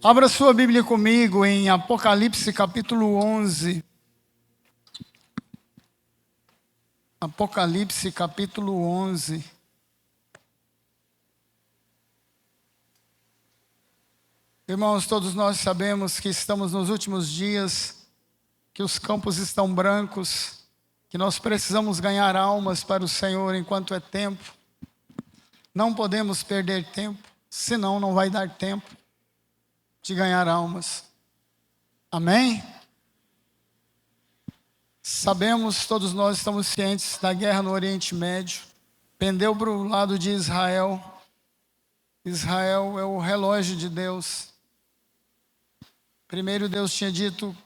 Abra sua Bíblia comigo em Apocalipse capítulo 11. Apocalipse capítulo 11. Irmãos, todos nós sabemos que estamos nos últimos dias, que os campos estão brancos, que nós precisamos ganhar almas para o Senhor enquanto é tempo. Não podemos perder tempo, senão não vai dar tempo de ganhar almas. Amém? Sabemos, todos nós estamos cientes da guerra no Oriente Médio. Pendeu para o lado de Israel. Israel é o relógio de Deus. Primeiro Deus tinha dito,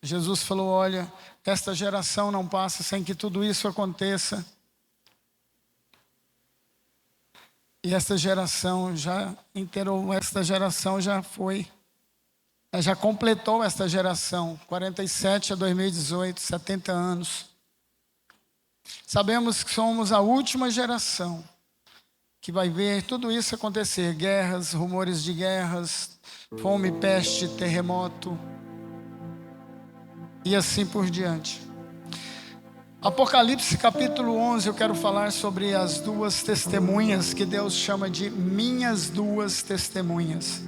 Jesus falou, olha, esta geração não passa sem que tudo isso aconteça. E esta geração já inteirou, esta geração já foi. Já completou esta geração, 47 a 2018, 70 anos. Sabemos que somos a última geração que vai ver tudo isso acontecer. Guerras, rumores de guerras, fome, peste, terremoto e assim por diante. Apocalipse capítulo 11, eu quero falar sobre as duas testemunhas que Deus chama de minhas duas testemunhas.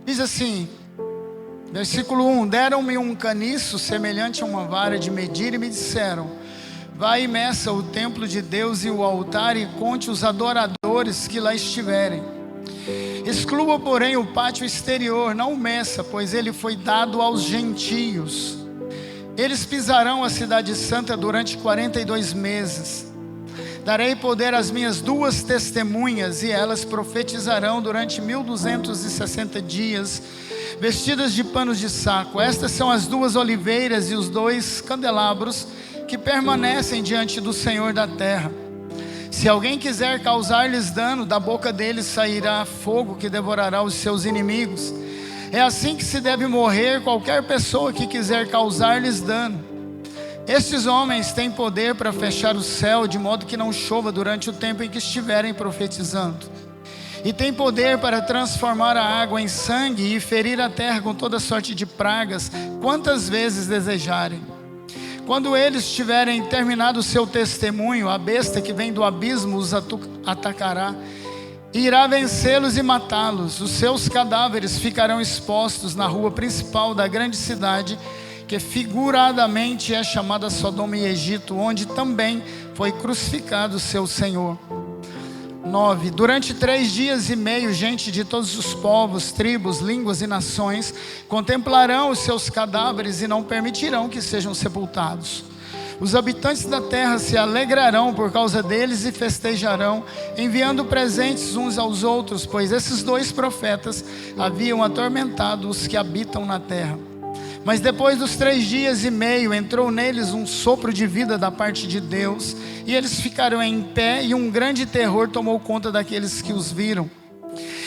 Diz assim, versículo 1, deram-me um caniço semelhante a uma vara de medir e me disseram, vai e meça o templo de Deus e o altar e conte os adoradores que lá estiverem. Exclua, porém, o pátio exterior, não o meça, pois ele foi dado aos gentios. Eles pisarão a cidade santa durante 42 meses. Darei poder às minhas duas testemunhas e elas profetizarão durante 1260 dias, vestidas de panos de saco. Estas são as duas oliveiras e os dois candelabros que permanecem diante do Senhor da terra. Se alguém quiser causar-lhes dano, da boca deles sairá fogo que devorará os seus inimigos. É assim que se deve morrer qualquer pessoa que quiser causar-lhes dano. Estes homens têm poder para fechar o céu, de modo que não chova durante o tempo em que estiverem profetizando. E têm poder para transformar a água em sangue e ferir a terra com toda sorte de pragas, quantas vezes desejarem. Quando eles tiverem terminado o seu testemunho, a besta que vem do abismo os atacará, e irá vencê-los e matá-los. Os seus cadáveres ficarão expostos na rua principal da grande cidade, que figuradamente é chamada Sodoma e Egito, onde também foi crucificado o seu Senhor. 9. Durante 3 dias e meio, gente de todos os povos, tribos, línguas e nações contemplarão os seus cadáveres e não permitirão que sejam sepultados. Os habitantes da terra se alegrarão por causa deles e festejarão, enviando presentes uns aos outros, pois esses dois profetas haviam atormentado os que habitam na terra. Mas depois dos 3 dias e meio, entrou neles um sopro de vida da parte de Deus, e eles ficaram em pé, e um grande terror tomou conta daqueles que os viram.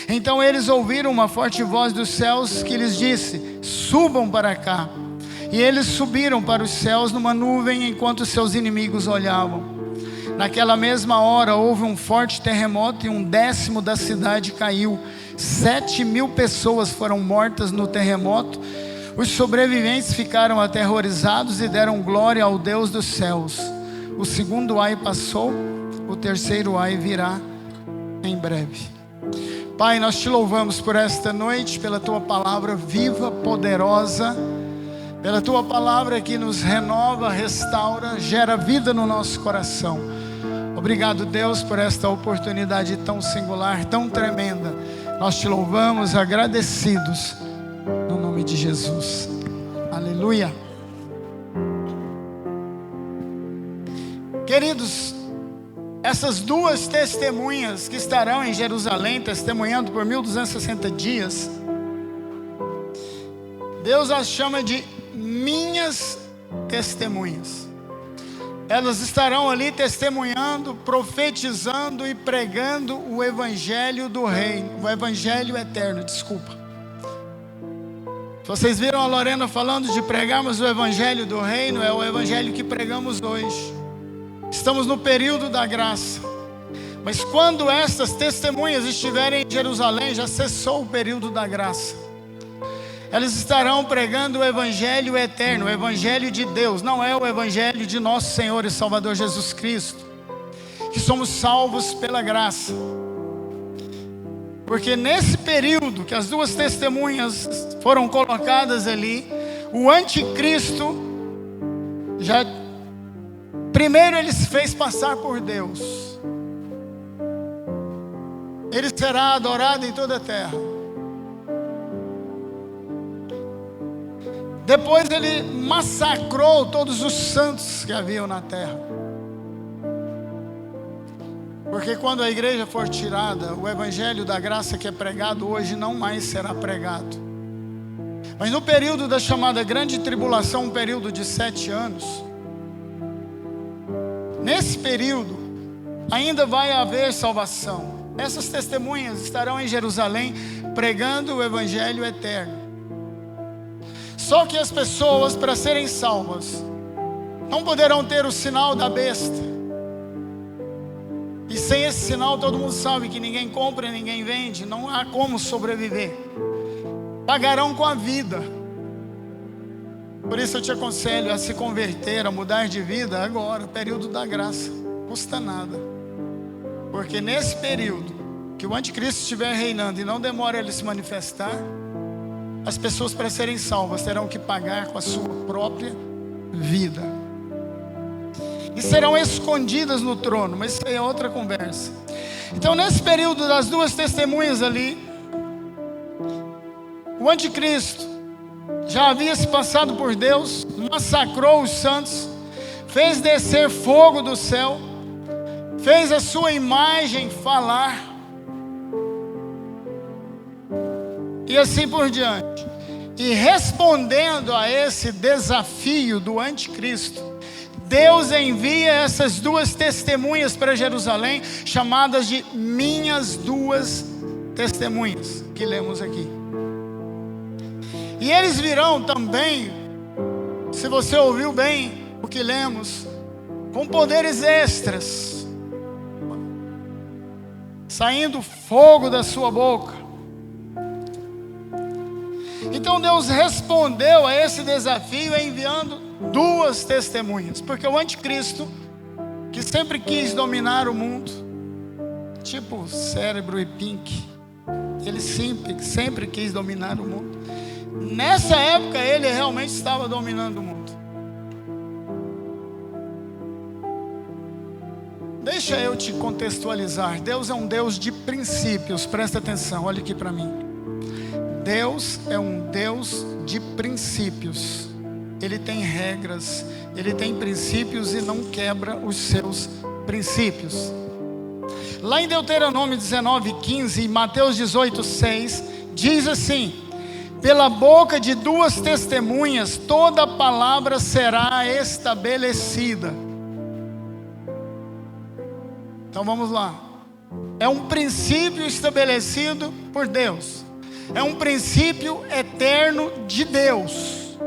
Então eles ouviram uma forte voz dos céus que lhes disse, subam para cá. E eles subiram para os céus numa nuvem, enquanto seus inimigos olhavam. Naquela mesma hora houve um forte terremoto, e 1/10 da cidade caiu. 7.000 pessoas foram mortas no terremoto. Os sobreviventes ficaram aterrorizados e deram glória ao Deus dos céus. O segundo ai passou, o terceiro ai virá em breve. Pai, nós te louvamos por esta noite, pela tua palavra viva, poderosa, pela tua palavra que nos renova, restaura, gera vida no nosso coração. Obrigado, Deus, por esta oportunidade tão singular, tão tremenda. Nós te louvamos agradecidos. No nome de Jesus, aleluia. Queridos, essas duas testemunhas que estarão em Jerusalém, testemunhando por 1260 dias, Deus as chama de minhas testemunhas. Elas estarão ali testemunhando, profetizando e pregando o evangelho do reino, o evangelho eterno, desculpa. Vocês viram a Lorena falando de pregarmos o evangelho do reino? É o evangelho que pregamos hoje. Estamos no período da graça. Mas quando estas testemunhas estiverem em Jerusalém, já cessou o período da graça. Elas estarão pregando o evangelho eterno, o evangelho de Deus. Não é o evangelho de nosso Senhor e Salvador Jesus Cristo, que somos salvos pela graça. Porque nesse período que as duas testemunhas foram colocadas ali, o anticristo primeiro ele se fez passar por Deus. Ele será adorado em toda a terra. Depois ele massacrou todos os santos que haviam na terra. Porque quando a igreja for tirada, o evangelho da graça que é pregado hoje não mais será pregado. Mas no período da chamada grande tribulação, um período de 7 anos, nesse período ainda vai haver salvação. Essas testemunhas estarão em Jerusalém pregando o evangelho eterno. Só que as pessoas, para serem salvas, não poderão ter o sinal da besta. E sem esse sinal, todo mundo sabe que ninguém compra, ninguém vende, não há como sobreviver. Pagarão com a vida. Por isso eu te aconselho a se converter, a mudar de vida agora, período da graça. Custa nada. Porque nesse período que o anticristo estiver reinando e não demora ele se manifestar, as pessoas, para serem salvas, terão que pagar com a sua própria vida. E serão escondidas no trono, mas isso aí é outra conversa. Então, nesse período das duas testemunhas ali, o anticristo já havia se passado por Deus, massacrou os santos, fez descer fogo do céu, fez a sua imagem falar, e assim por diante. E respondendo a esse desafio do anticristo, Deus envia essas duas testemunhas para Jerusalém, chamadas de minhas duas testemunhas, que lemos aqui. E eles virão também, se você ouviu bem o que lemos, com poderes extras, saindo fogo da sua boca. Então Deus respondeu a esse desafio enviando duas testemunhas. Porque o anticristo, que sempre quis dominar o mundo, tipo Cérebro e Pink, ele sempre quis dominar o mundo. Nessa época ele realmente estava dominando o mundo. Deixa eu te contextualizar. Deus é um Deus de princípios. Presta atenção, olha aqui para mim. Deus é um Deus de princípios. Ele tem regras, ele tem princípios e não quebra os seus princípios. Lá em Deuteronômio 19:15 e Mateus 18:6 diz assim: pela boca de duas testemunhas toda palavra será estabelecida. Então vamos lá. É um princípio estabelecido por Deus. É um princípio eterno de Deus.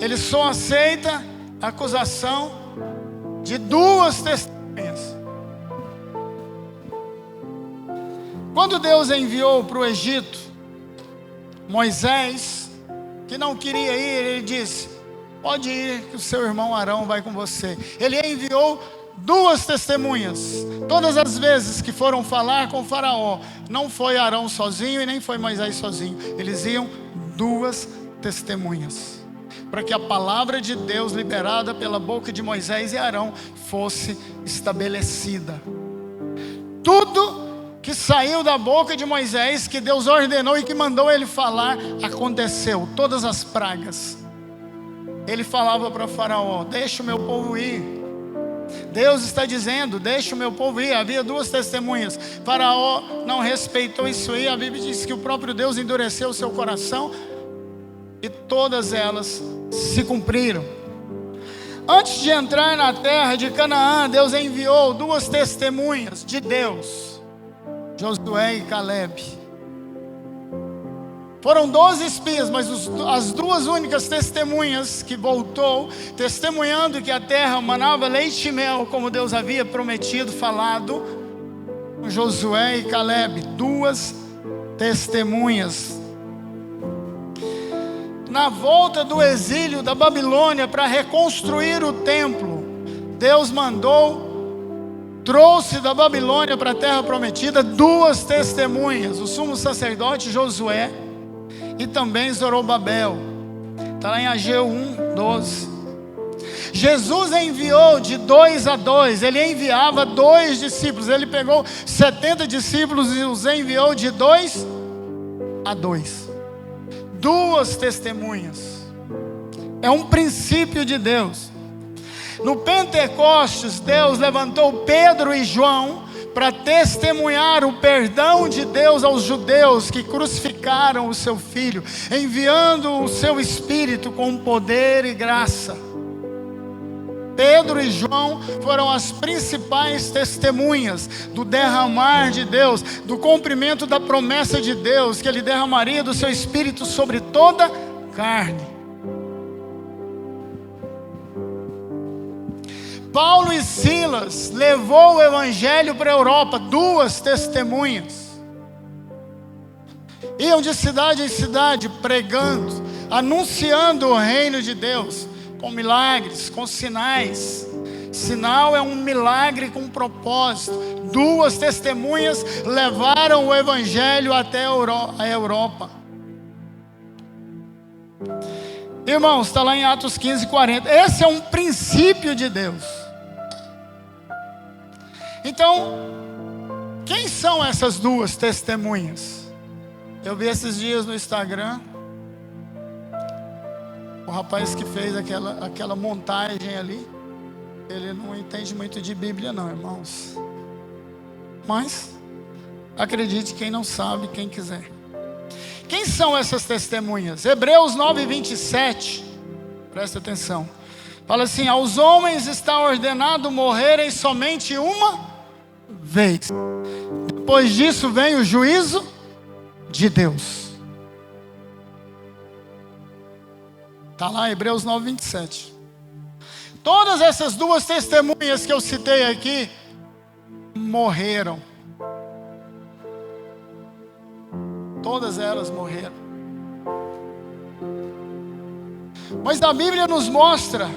Ele só aceita a acusação de duas testemunhas. Quando Deus enviou para o Egito Moisés, que não queria ir, ele disse: pode ir, que o seu irmão Arão vai com você. Ele enviou duas testemunhas. Todas as vezes que foram falar com o faraó, não foi Arão sozinho e nem foi Moisés sozinho. Eles iam duas testemunhas, para que a palavra de Deus liberada pela boca de Moisés e Arão fosse estabelecida. Tudo que saiu da boca de Moisés, que Deus ordenou e que mandou ele falar, aconteceu. Todas as pragas. Ele falava para o faraó: deixa o meu povo ir. Deus está dizendo: deixa o meu povo ir. Havia duas testemunhas. Faraó não respeitou isso aí. A Bíblia diz que o próprio Deus endureceu o seu coração, e todas elas se cumpriram. Antes de entrar na terra de Canaã, Deus enviou duas testemunhas de Deus, Josué e Caleb. Foram 12 espias, mas as duas únicas testemunhas que voltou, testemunhando que a terra manava leite e mel, como Deus havia prometido, falado, Josué e Caleb. Duas testemunhas. na volta do exílio da Babilônia para reconstruir o templo, Deus trouxe da Babilônia para a terra prometida 2 testemunhas, o sumo sacerdote Josué e também Zorobabel. Está lá em Ageu 1:12. Jesus enviou de 2 a 2, ele enviava 2 discípulos, ele pegou 70 discípulos e os enviou de 2 a 2. 2 testemunhas, é um princípio de Deus. No Pentecostes, Deus levantou Pedro e João para testemunhar o perdão de Deus aos judeus que crucificaram o seu filho, enviando o seu Espírito com poder e graça. Pedro e João foram as principais testemunhas do derramar de Deus, do cumprimento da promessa de Deus, que Ele derramaria do seu Espírito sobre toda carne. Paulo e Silas levou o Evangelho para a Europa, 2 testemunhas. Iam de cidade em cidade pregando, anunciando o reino de Deus, com milagres, com sinais. Sinal é um milagre com propósito. 2 testemunhas levaram o Evangelho até a Europa. Irmãos, está lá em Atos 15:40. Esse é um princípio de Deus. Então, quem são essas 2 testemunhas? Eu vi esses dias no Instagram o rapaz que fez aquela montagem ali. Ele não entende muito de Bíblia não, irmãos. Mas acredite quem não sabe, quem quiser. Quem são essas testemunhas? Hebreus 9:27. Presta atenção. Fala assim: aos homens está ordenado morrerem somente uma vez. Depois disso vem o juízo de Deus. Está lá, Hebreus 9:27. Todas essas 2 testemunhas que eu citei aqui morreram. Todas elas morreram. Mas a Bíblia nos mostra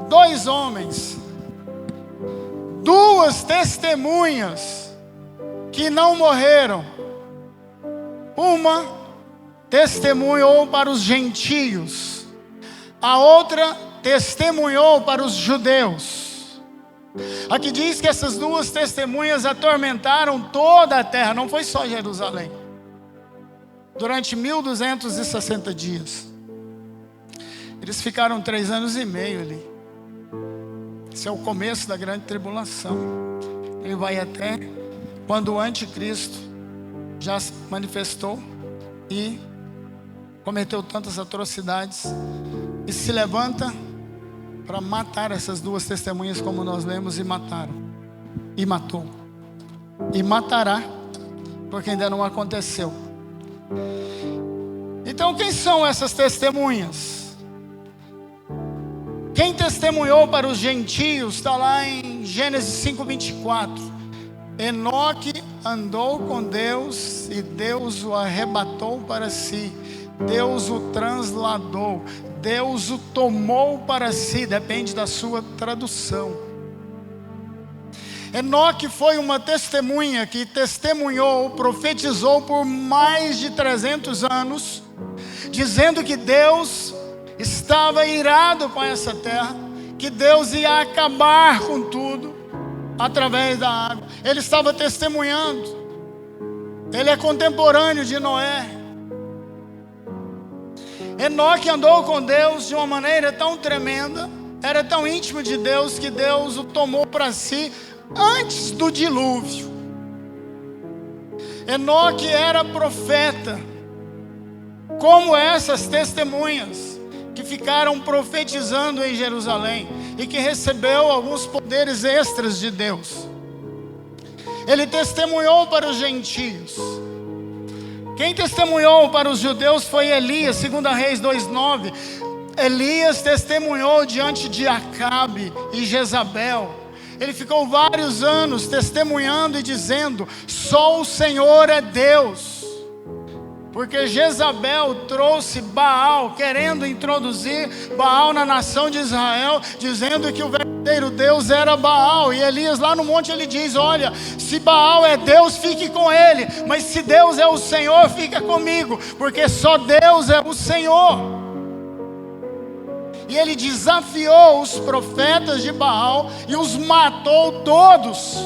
2 homens, 2 testemunhas que não morreram. Uma testemunhou para os gentios, a outra testemunhou para os judeus. Aqui diz que essas 2 testemunhas atormentaram toda a terra, não foi só Jerusalém, durante 1260 dias. Eles ficaram 3 anos e meio ali. Esse é o começo da grande tribulação. Ele vai até quando o anticristo já se manifestou e cometeu tantas atrocidades e se levanta para matar essas 2 testemunhas, como nós lemos, e mataram, e matou, e matará, porque ainda não aconteceu. Então quem são essas testemunhas? Quem testemunhou para os gentios está lá em Gênesis 5:24. Enoque andou com Deus e Deus o arrebatou para si. Deus o transladou, Deus o tomou para si, depende da sua tradução. Enoque foi uma testemunha que testemunhou, profetizou por mais de 300 anos, dizendo que Deus estava irado com essa terra, que Deus ia acabar com tudo através da água. Ele estava testemunhando. Ele é contemporâneo de Noé. Enoque andou com Deus de uma maneira tão tremenda, era tão íntimo de Deus, que Deus o tomou para si antes do dilúvio. Enoque era profeta, como essas testemunhas que ficaram profetizando em Jerusalém e que recebeu alguns poderes extras de Deus. Ele testemunhou para os gentios. Quem testemunhou para os judeus foi Elias, 2 Reis 2:9. Elias testemunhou diante de Acabe e Jezabel. Ele ficou vários anos testemunhando e dizendo: só o Senhor é Deus. porque Jezabel trouxe Baal, querendo introduzir Baal na nação de Israel, dizendo que o verdadeiro Deus era Baal. E Elias lá no monte ele diz: olha, se Baal é Deus, fique com ele, mas se Deus é o Senhor, fica comigo, porque só Deus é o Senhor. E ele desafiou os profetas de Baal e os matou todos.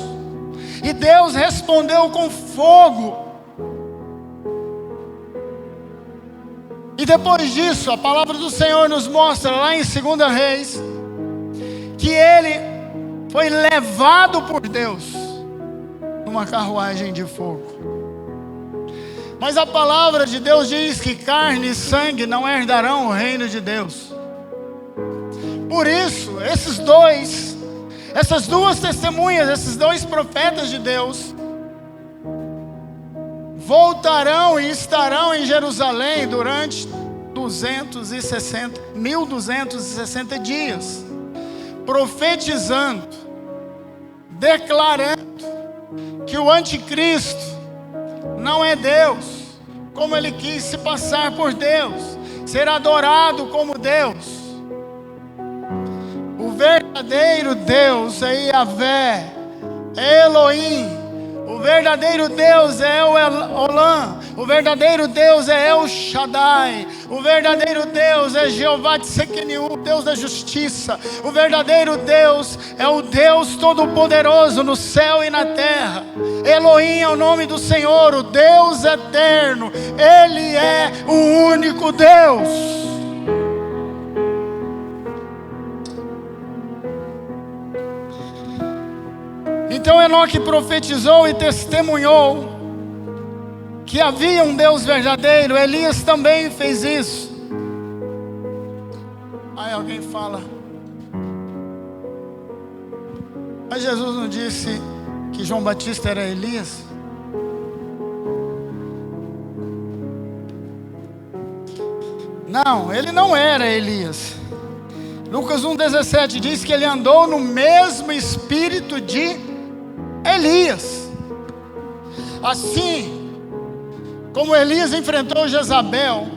E Deus respondeu com fogo. E depois disso, a palavra do Senhor nos mostra lá em 2 Reis, que ele foi levado por Deus numa carruagem de fogo. Mas a palavra de Deus diz que carne e sangue não herdarão o reino de Deus. Por isso, essas duas testemunhas, esses dois profetas de Deus, voltarão e estarão em Jerusalém durante 1260 dias, profetizando, declarando que o anticristo não é Deus, como ele quis se passar por Deus, ser adorado como Deus. O verdadeiro Deus é Yahvé, é Elohim. O verdadeiro Deus é o Olam. O verdadeiro Deus é El Shaddai. O verdadeiro Deus é Jeová Tsekeniu, Deus da justiça. O verdadeiro Deus é o Deus Todo-Poderoso no céu e na terra. Elohim é o nome do Senhor, o Deus eterno. Ele é o único Deus. Então Enoque profetizou e testemunhou que havia um Deus verdadeiro. Elias também fez isso. Aí alguém fala: mas Jesus não disse que João Batista era Elias? Não, ele não era Elias. Lucas 1,17 diz que ele andou no mesmo espírito de Elias. Assim como Elias enfrentou Jezabel,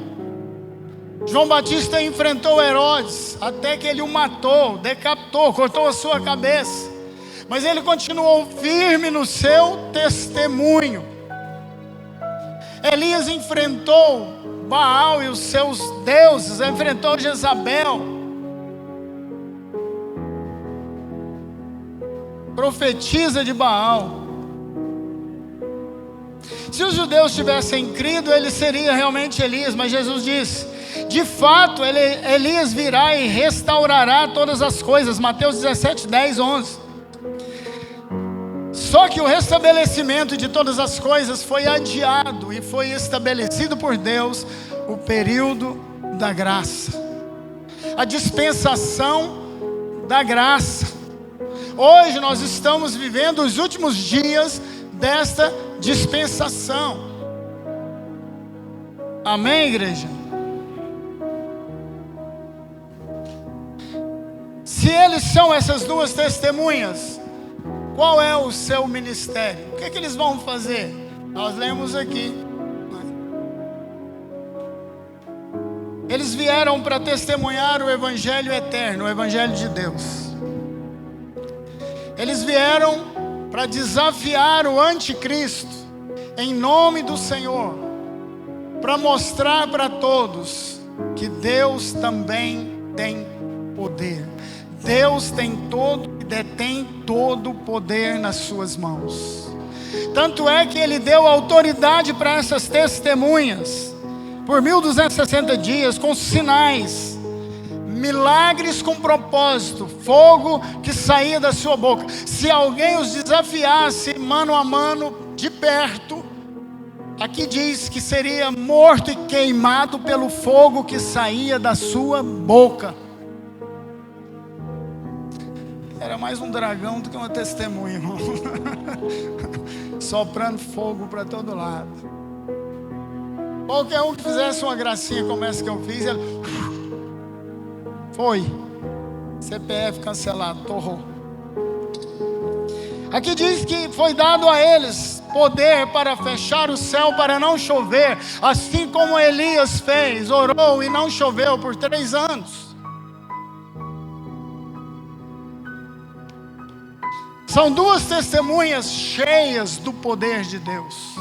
João Batista enfrentou Herodes, até que ele o matou, decapitou, cortou a sua cabeça. Mas ele continuou firme no seu testemunho. Elias enfrentou Baal e os seus deuses, enfrentou Jezabel. Profetiza de Baal. Se os judeus tivessem crido, ele seria realmente Elias, mas Jesus disse: de fato, Elias virá e restaurará todas as coisas. Mateus 17, 10, 11. Só que o restabelecimento de todas as coisas foi adiado e foi estabelecido por Deus o período da graça, a dispensação da graça. Hoje nós estamos vivendo os últimos dias desta dispensação. Amém, igreja? Se eles são essas duas testemunhas, qual é o seu ministério? O que é que eles vão fazer? Nós lemos aqui. Eles vieram para testemunhar o Evangelho eterno, o Evangelho de Deus. Eles vieram para desafiar o anticristo em nome do Senhor, para mostrar para todos que Deus também tem poder. Deus detém todo o poder nas suas mãos. Tanto é que ele deu autoridade para essas testemunhas por 1260 dias, com sinais, milagres com propósito, fogo que saía da sua boca. Se alguém os desafiasse mano a mano, de perto, aqui diz que seria morto e queimado pelo fogo que saía da sua boca. Era mais um dragão do que uma testemunha, irmão. Soprando fogo para todo lado. Qualquer um que fizesse uma gracinha como essa que eu fiz, ele... foi. CPF cancelado, torrou. Aqui diz que foi dado a eles poder para fechar o céu para não chover, assim como Elias fez, orou e não choveu por 3 anos. São 2 testemunhas cheias do poder de Deus,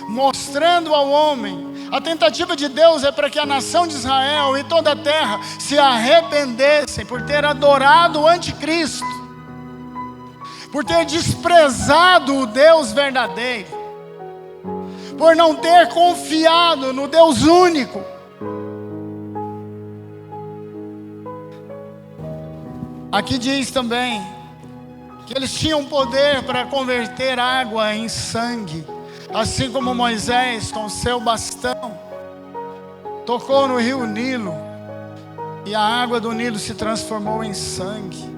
mostrando ao homem. A tentativa de Deus é para que a nação de Israel e toda a terra se arrependessem por ter adorado o anticristo, por ter desprezado o Deus verdadeiro, por não ter confiado no Deus único. Aqui diz também que eles tinham poder para converter água em sangue, assim como Moisés com seu bastão tocou no rio Nilo e a água do Nilo se transformou em sangue.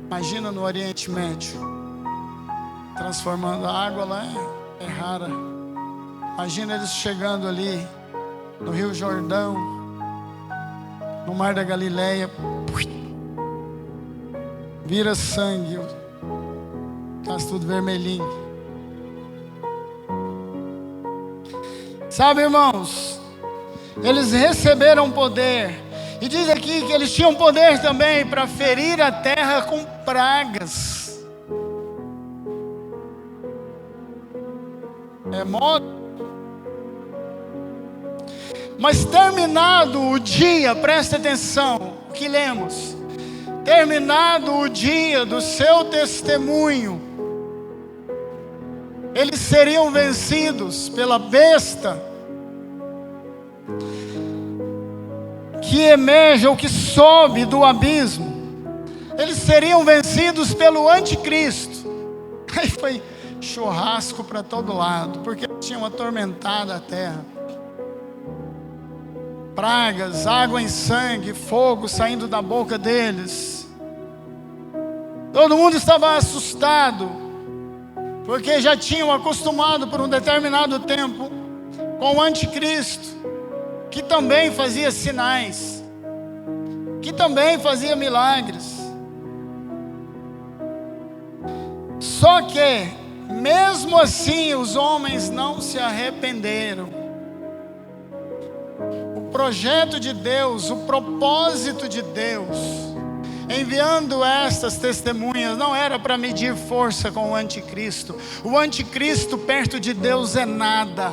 Imagina no Oriente Médio, transformando a água lá é rara. Imagina eles chegando ali no Rio Jordão, no Mar da Galileia, vira sangue, está tudo vermelhinho. Sabe, irmãos, eles receberam poder, e diz aqui que eles tinham poder também para ferir a terra com pragas. Mas terminado o dia, presta atenção, o que lemos? Terminado o dia do seu testemunho, eles seriam vencidos pela besta que emerge ou que sobe do abismo. Eles seriam vencidos pelo anticristo. Aí foi churrasco para todo lado, porque tinham atormentado a terra. Pragas, água em sangue, fogo saindo da boca deles. Todo mundo estava assustado, porque já tinham acostumado por um determinado tempo com o anticristo, que também fazia sinais, que também fazia milagres. Só que, mesmo assim, os homens não se arrependeram. O projeto de Deus, o propósito de Deus, enviando estas testemunhas, não era para medir força com o anticristo. O anticristo perto de Deus é nada.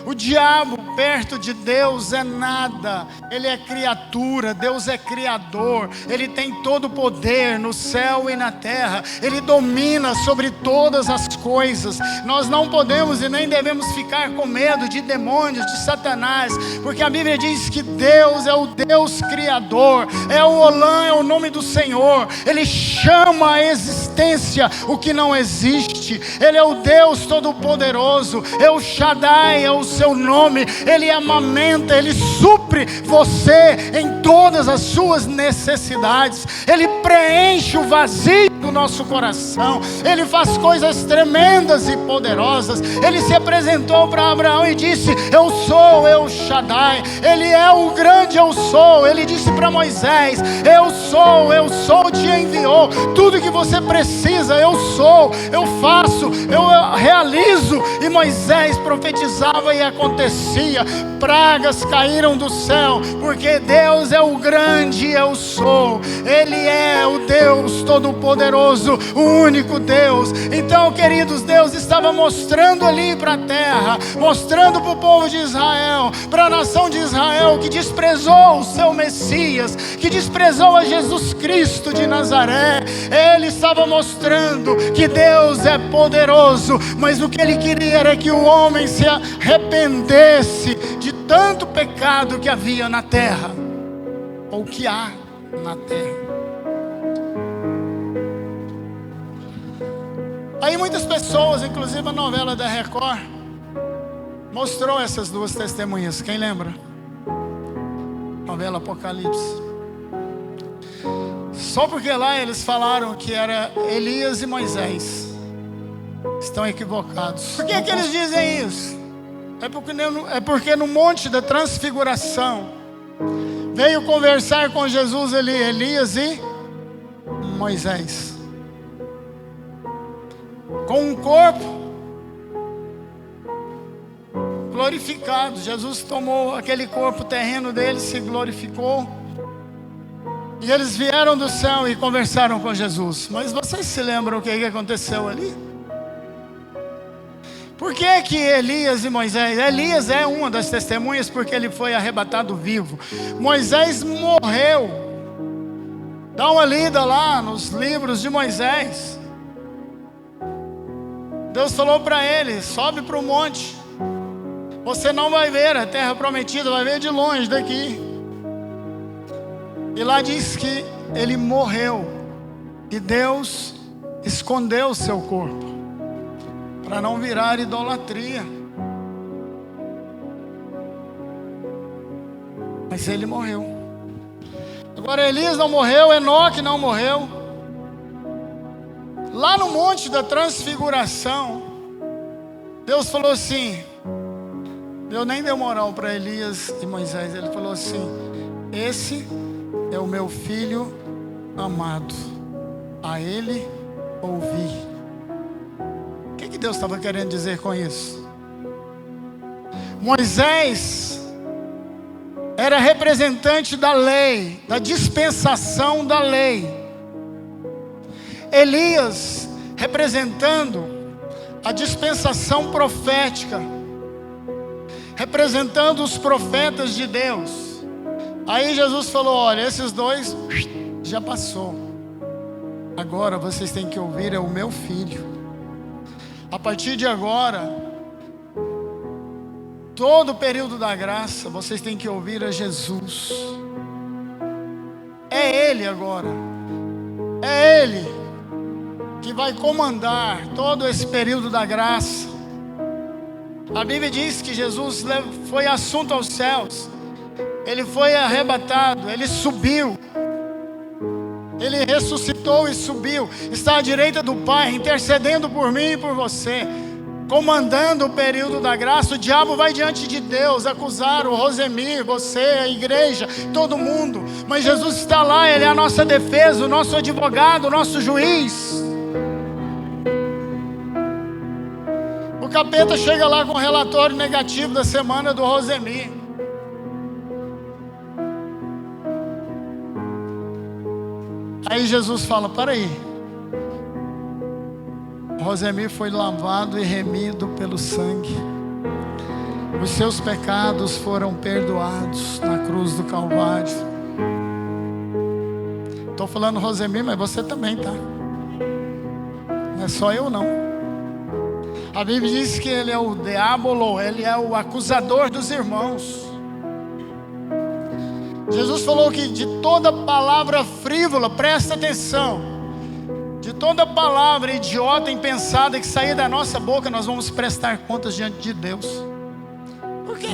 O diabo perto de Deus é nada. Ele é criatura, Deus é criador. Ele tem todo o poder no céu e na terra. Ele domina sobre todas as coisas. Nós não podemos e nem devemos ficar com medo de demônios, de Satanás, porque a Bíblia diz que Deus é o Deus criador. É o Olã, é o nome do Senhor. Ele chama à existência o que não existe. Ele é o Deus todo-poderoso. É o Shaddai, é o seu nome. Ele amamenta, Ele supre você em todas as suas necessidades. Ele preenche o vazio do nosso coração. Ele faz coisas tremendas e poderosas. Ele se apresentou para Abraão e disse: eu sou El Shaddai. Ele é o grande eu sou. Ele disse para Moisés: eu sou, te enviou. Tudo que você precisa, eu sou, eu faço, eu realizo. E Moisés profetizava e acontecia. Pragas caíram do céu, porque Deus é o grande eu sou. Ele é o Deus todo-poderoso, o único Deus. Então, queridos, Deus estava mostrando ali para a terra, mostrando para o povo de Israel, para a nação de Israel, que desprezou o seu Messias, que desprezou a Jesus Cristo de Nazaré. Ele estava mostrando que Deus é poderoso, mas o que ele queria era que o homem se arrependesse de tanto pecado que havia na terra, ou que há na terra. Aí muitas pessoas, inclusive a novela da Record, mostrou essas duas testemunhas. Quem lembra? Novela Apocalipse. Só porque lá eles falaram que era Elias e Moisés. Estão equivocados. Por que eles dizem isso? É porque no Monte da Transfiguração veio conversar com Jesus ali, Elias e Moisés. com um corpo glorificado. Jesus tomou aquele corpo terreno dele, se glorificou. E eles vieram do céu e conversaram com Jesus. Mas vocês se lembram o que aconteceu ali? Por que que Elias e Moisés... Elias é uma das testemunhas porque ele foi arrebatado vivo. Moisés morreu. Dá uma lida lá nos livros de Moisés. Deus falou para ele: sobe para o monte. Você não vai ver a terra prometida, vai ver de longe daqui. E lá diz que ele morreu. E Deus escondeu o seu corpo para não virar idolatria. Mas ele morreu. Agora Elias não morreu, Enoque não morreu. Lá no monte da transfiguração, Deus falou assim, Deus nem deu moral para Elias e Moisés. Ele falou assim: esse é o meu filho amado, a ele ouvi. O que Deus estava querendo dizer com isso? Moisés era representante da lei, da dispensação da lei. Elias representando a dispensação profética, representando os profetas de Deus. Aí Jesus falou: olha, esses dois já passou. Agora vocês têm que ouvir é o meu filho. A partir de agora, todo o período da graça, vocês têm que ouvir a Jesus. É Ele agora. É Ele que vai comandar todo esse período da graça. A Bíblia diz que Jesus foi assunto aos céus. Ele foi arrebatado, Ele subiu. Ele ressuscitou e subiu. Está à direita do Pai, intercedendo por mim e por você, comandando o período da graça. O diabo vai diante de Deus acusar o Rosemir, você, a igreja, todo mundo. Mas Jesus está lá, Ele é a nossa defesa, o nosso advogado, o nosso juiz. O capeta chega lá com o relatório negativo da semana do Rosemir. Aí Jesus fala: para aí, Rosemir foi lavado e remido pelo sangue. Os seus pecados foram perdoados na cruz do Calvário. Estou falando Rosemir, mas você também, tá? Não é só eu não. A Bíblia diz que ele é o diabolo, ele é o acusador dos irmãos. Jesus falou que de toda palavra frívola, presta atenção, de toda palavra idiota, impensada que sair da nossa boca, nós vamos prestar contas diante de Deus. Por quê?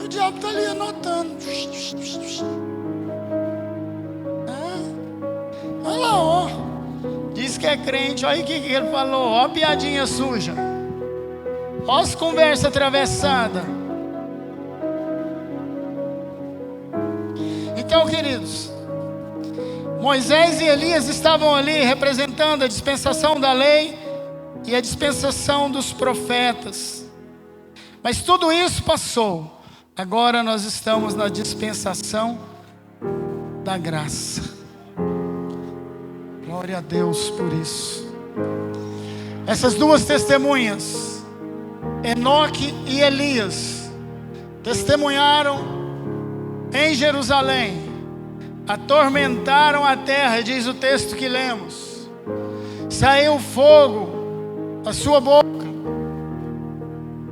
O diabo está ali anotando. Olha lá, ó. Diz que é crente, olha o que ele falou. Ó a piadinha suja. Ó as conversas atravessadas. Então, queridos, Moisés e Elias estavam ali representando a dispensação da lei e a dispensação dos profetas. Mas tudo isso passou. Agora nós estamos na dispensação da graça. Glória a Deus por isso. Essas duas testemunhas, Enoque e Elias, testemunharam em Jerusalém, atormentaram a terra, diz o texto que lemos. Saiu fogo da sua boca,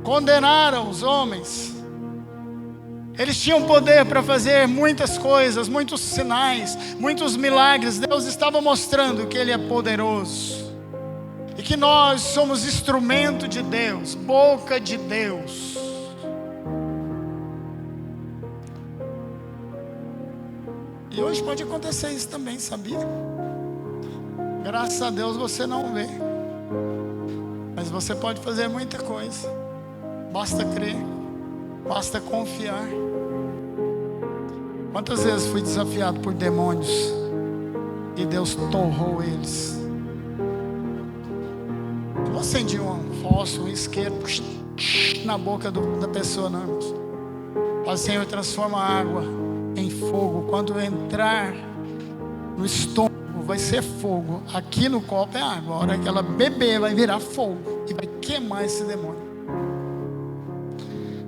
condenaram os homens. Eles tinham poder para fazer muitas coisas, muitos sinais, muitos milagres. Deus estava mostrando que Ele é poderoso e que nós somos instrumento de Deus, boca de Deus. E hoje pode acontecer isso também, sabia? Graças a Deus você não vê, mas você pode fazer muita coisa. Basta crer, basta confiar. Quantas vezes fui desafiado por demônios e Deus torrou eles? acendia um fósforo, um isqueiro na boca da pessoa, não, irmãos. O Senhor transforma a água em fogo. Quando entrar no estômago, vai ser fogo. Aqui no copo é água. A hora que ela beber, vai virar fogo e vai queimar esse demônio.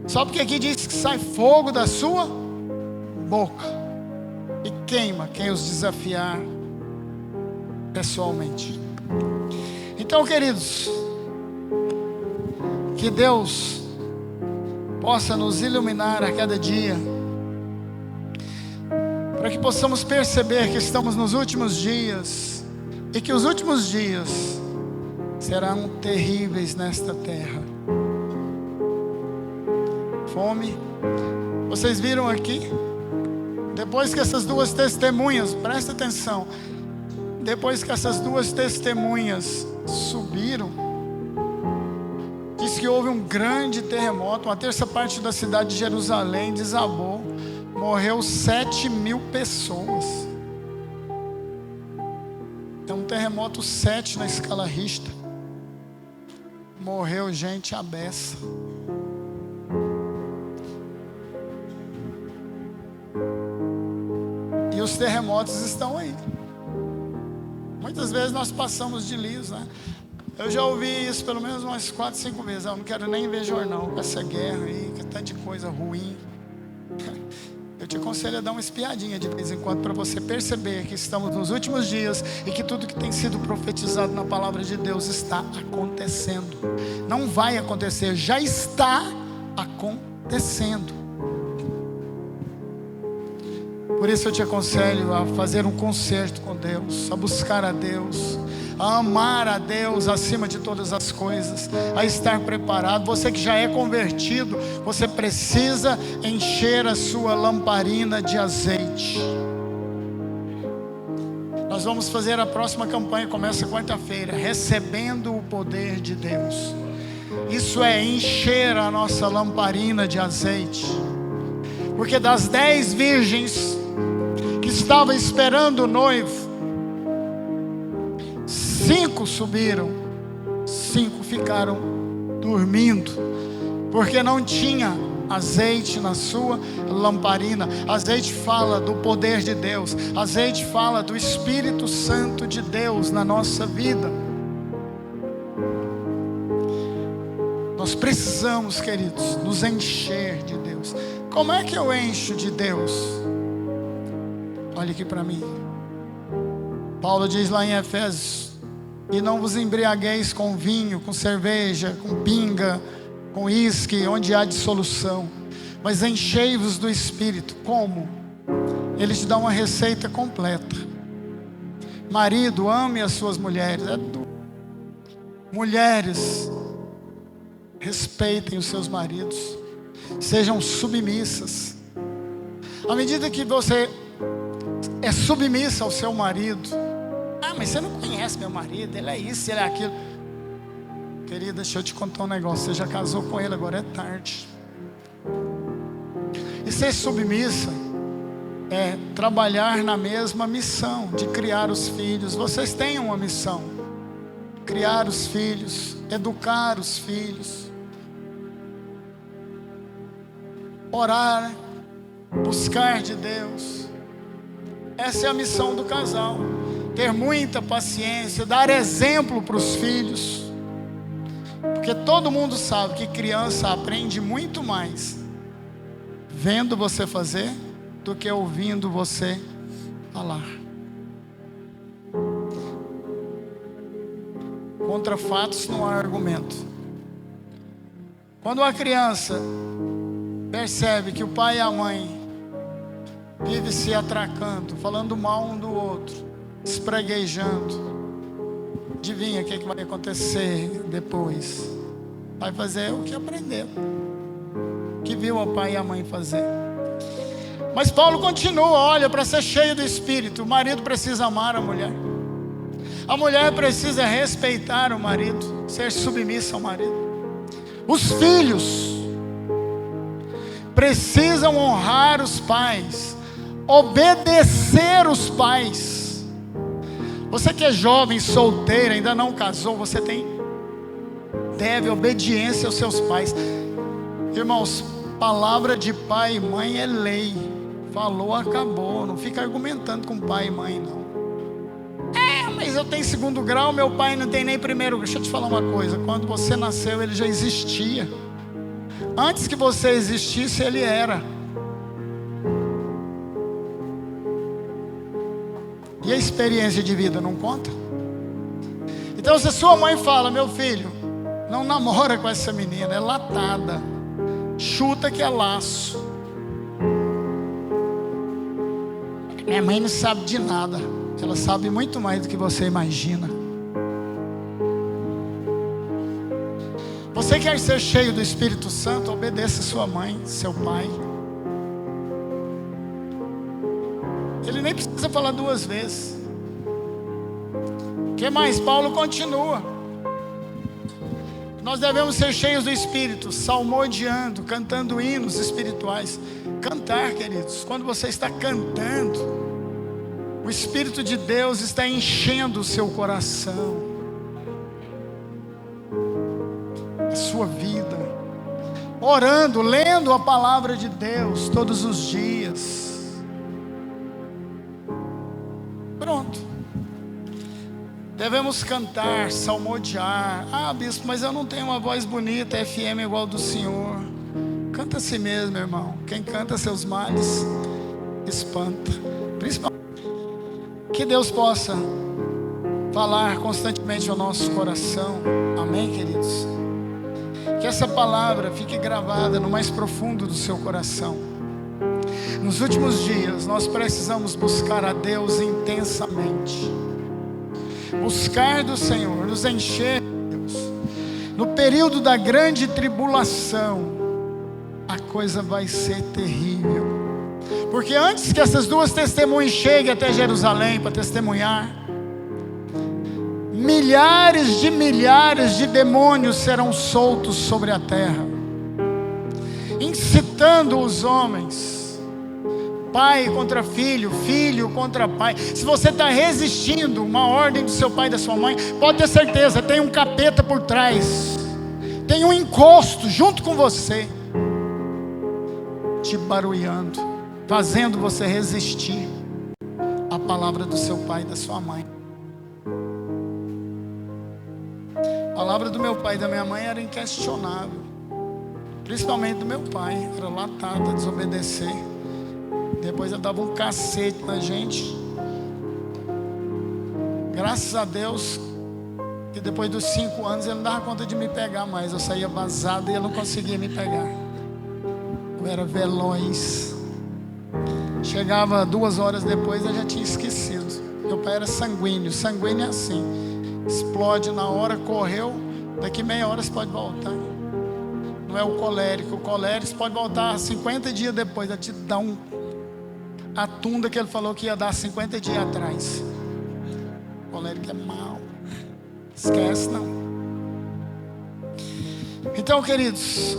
Só porque aqui diz que sai fogo da sua boca e queima quem os desafiar pessoalmente. Então, queridos, que Deus possa nos iluminar a cada dia, para que possamos perceber que estamos nos últimos dias e que os últimos dias serão terríveis nesta terra. Fome. Vocês viram aqui? Depois que essas duas testemunhas, presta atenção, depois que essas duas testemunhas subiram, diz que houve um grande terremoto, uma terça parte da cidade de Jerusalém desabou, morreu 7.000 pessoas. É um terremoto 7 na escala Richter. Morreu gente à beça. E os terremotos estão aí. Muitas vezes nós passamos de liso, né? Eu já ouvi isso pelo menos umas 4, 5 vezes. Eu não quero nem ver jornal com essa guerra aí, com tanta coisa ruim. Eu te aconselho a dar uma espiadinha de vez em quando, para você perceber que estamos nos últimos dias e que tudo que tem sido profetizado na palavra de Deus está acontecendo. Não vai acontecer, já está acontecendo. Por isso eu te aconselho a fazer um concerto com Deus, a buscar a Deus, a amar a Deus acima de todas as coisas, a estar preparado. Você que já é convertido, você precisa encher a sua lamparina de azeite. Nós vamos fazer a próxima campanha, começa quarta-feira, recebendo o poder de Deus. Isso é encher a nossa lamparina de azeite. Porque das 10 virgens que estavam esperando o noivo, 5 subiram, 5 ficaram dormindo, porque não tinha azeite na sua lamparina. Azeite fala do poder de Deus, azeite fala do Espírito Santo de Deus na nossa vida. Nós precisamos, queridos, nos encher de Deus. Como é que eu encho de Deus? Olha aqui para mim. Paulo diz lá em Efésios: e não vos embriagueis com vinho, com cerveja, com pinga, com uísque, onde há dissolução, mas enchei-vos do Espírito. Como? Ele te dá uma receita completa. Marido, ame as suas mulheres. Mulheres, respeitem os seus maridos, sejam submissas. À medida que você é submissa ao seu marido, mas você não conhece meu marido, ele é isso, ele é aquilo. Querida, deixa eu te contar um negócio. Você já casou com ele, agora é tarde. E ser submissa é trabalhar na mesma missão de criar os filhos. Vocês têm uma missão: criar os filhos, educar os filhos, orar, buscar de Deus. Essa é a missão do casal. Ter muita paciência, dar exemplo para os filhos, porque todo mundo sabe que criança aprende muito mais vendo você fazer do que ouvindo você falar. Contra fatos não há argumento. Quando a criança percebe que o pai e a mãe vivem se atracando, falando mal um do outro, espreguejando, adivinha o que vai acontecer depois? Vai fazer o que aprendeu, que viu o pai e a mãe fazer. Mas Paulo continua: olha, para ser cheio do Espírito, o marido precisa amar a mulher precisa respeitar o marido, ser submissa ao marido. Os filhos precisam honrar os pais, obedecer os pais. Você que é jovem, solteira, ainda não casou, você tem deve obediência aos seus pais. Irmãos, palavra de pai e mãe é lei. Falou, acabou. Não fica argumentando com pai e mãe, não. Mas eu tenho segundo grau, meu pai não tem nem primeiro grau. Deixa eu te falar uma coisa. Quando você nasceu, ele já existia. Antes que você existisse, ele era. E a experiência de vida não conta? Então, se sua mãe fala: meu filho, não namora com essa menina, é latada, chuta que é laço. Minha mãe não sabe de nada. Ela sabe muito mais do que você imagina. Você quer ser cheio do Espírito Santo? Obedeça sua mãe, seu pai. Ele nem precisa falar duas vezes. O que mais? Paulo continua. Nós devemos ser cheios do Espírito, salmodiando, cantando hinos espirituais. Cantar, queridos, quando você está cantando, o Espírito de Deus está enchendo o seu coração, a sua vida, orando, lendo a palavra de Deus todos os dias. Pronto. Devemos cantar, salmodiar. Ah, bispo, mas eu não tenho uma voz bonita, FM igual do Senhor. Canta a si mesmo, irmão. Quem canta seus males espanta. Principalmente que Deus possa falar constantemente ao nosso coração. Amém, queridos? Que essa palavra fique gravada no mais profundo do seu coração. Nos últimos dias, nós precisamos buscar a Deus intensamente. Buscar do Senhor, nos encher de Deus. No período da grande tribulação, a coisa vai ser terrível. Porque antes que essas duas testemunhas cheguem até Jerusalém para testemunhar, milhares de demônios serão soltos sobre a terra, incitando os homens, pai contra filho, filho contra pai. Se você está resistindo uma ordem do seu pai e da sua mãe, pode ter certeza, tem um capeta por trás, tem um encosto junto com você, te barulhando, fazendo você resistir à palavra do seu pai e da sua mãe. A palavra do meu pai e da minha mãe era inquestionável, principalmente do meu pai, era latada, desobedecer. Depois eu dava um cacete na gente. Graças a Deus que depois dos 5 anos ele não dava conta de me pegar mais. Eu saía vazado e ele não conseguia me pegar. Eu era veloz. Chegava 2 horas depois, eu já tinha esquecido. Meu pai era sanguíneo. Sanguíneo é assim: explode na hora, correu, daqui meia hora você pode voltar. Não é o colérico. O colérico você pode voltar 50 dias depois. Vai te dar a tunda que ele falou que ia dar 50 dias atrás. O colérico é mau. Esquece não. Então, queridos,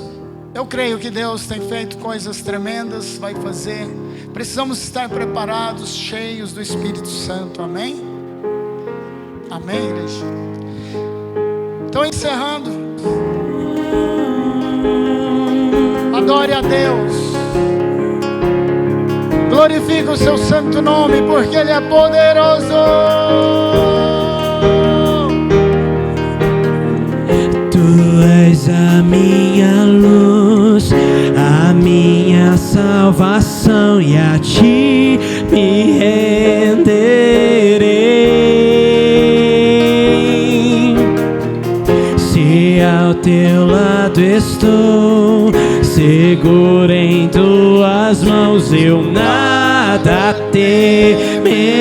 eu creio que Deus tem feito coisas tremendas, vai fazer. Precisamos estar preparados, cheios do Espírito Santo. Amém? Amém, igreja? Então, encerrando, adore a Deus, glorifique o seu santo nome, porque Ele é poderoso. Tu és a minha luz, a minha salvação, e a ti me renderei. Se ao teu lado estou, seguro em tuas mãos, eu nada temerei.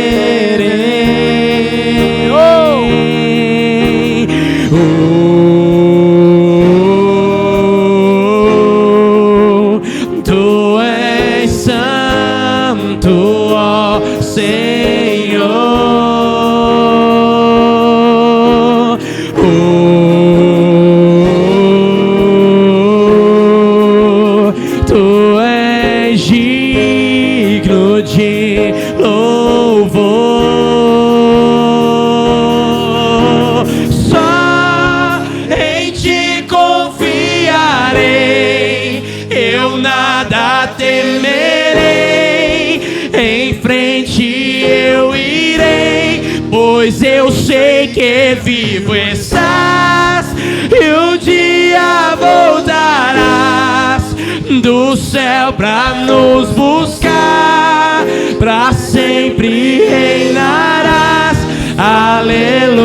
Tu és santo, ó Senhor. Tu és digno de louvor. Só em ti nada temerei, em frente eu irei, pois eu sei que vivo estás, e um dia voltarás do céu pra nos buscar, pra sempre reinarás. Aleluia.